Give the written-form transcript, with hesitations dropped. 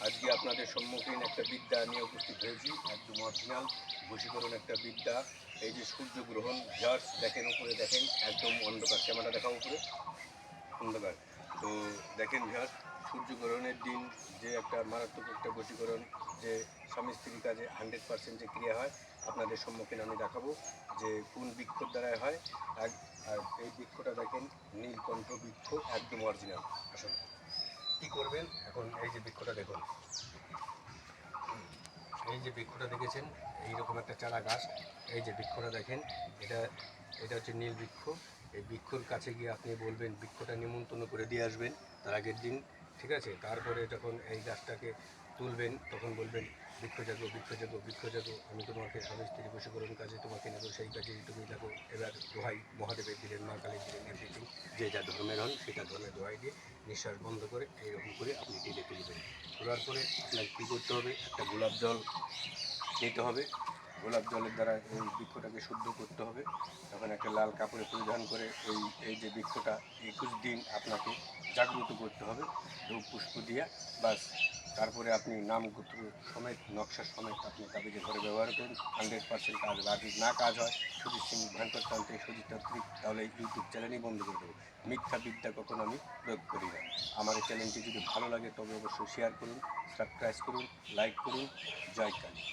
আজকে আপনাদের সম্মুখীন একটা বিদ্যা নিয়ে উপস্থিত হয়েছি, একদম অরিজিনাল বশীকরণ একটা বিদ্যা। এই যে সূর্যগ্রহণ ভিউয়ার্স দেখেন, উপরে দেখেন একদম অন্ধকার, ক্যামেরা দেখা উপরে অন্ধকার। তো দেখেন ভিউয়ার্স, সূর্যগ্রহণের দিন যে একটা মারাত্মক একটা বশীকরণ, যে স্বামী স্ত্রীর কাজে 100% যে ক্রিয়া হয়, আপনাদের সম্মুখীন আমি দেখাবো যে কোন বৃক্ষর দ্বারাই হয়। আর এই বৃক্ষটা দেখেন, নীলকণ্ঠ বৃক্ষ, একদম অরিজিনাল। আসুন কী করবেন এখন, এই যে বৃক্ষটা দেখুন, এই যে বৃক্ষটা দেখেছেন, এইরকম একটা চারা গাছ। এই যে বৃক্ষটা দেখেন, এটা এটা হচ্ছে নীল বৃক্ষ। এই বৃক্ষর কাছে গিয়ে আপনি বলবেন, বৃক্ষটা নিমন্ত্রণ করে দিয়ে আসবেন তার আগের দিন, ঠিক আছে? তারপরে যখন এই গাছটাকে তুলবেন তখন বলবেন, বৃক্ষ জাগো, বৃক্ষ জাগো, বৃক্ষ জাগো, আমি তোমাকে স্বামী স্ত্রী বশীকরণ কাজে তোমাকে নেব, সেই কাজে তুমি দেখো। এবার দোহাই মহাদেবের দিলেন, মা কালীর দিলেন, এভরিথিং যে যা ধর্মের হন সেটা ধর্মের দোহাই দিয়ে নিঃশ্বাস বন্ধ করে এইরকম করে আপনি টেনে তুলবেন। তোলার পরে আপনাকে কী করতে হবে, একটা গোলাপ জল নিতে হবে। গোলাপ জলের দ্বারা এই বৃক্ষটাকে শুদ্ধ করতে হবে। তখন একটা লাল কাপড়ে পরিধান করে এই যে বৃক্ষটা 21 দিন আপনাকে জাগ্রত করতে হবে ধূপ পুষ্প দিয়া, বাস। তারপরে আপনি নাম গোত্র সমেত, নকশা সমেত আপনি তাবিজে ঘরে ব্যবহার করুন, 100% কাজ হবে। আর যদি না কাজ হয়, সুজিত সিং ভানকরতান্ত্রিক, সুজিতান্ত্রিক, তাহলে ইউটিউব চ্যানেলই বন্ধ করে দেবো। মিথ্যা বিদ্যা কখনো আমি প্রয়োগ করি না। আমার এই চ্যানেলটি যদি ভালো লাগে তবে অবশ্যই শেয়ার করুন, সাবস্ক্রাইব করুন, লাইক করুন। জয় কালী।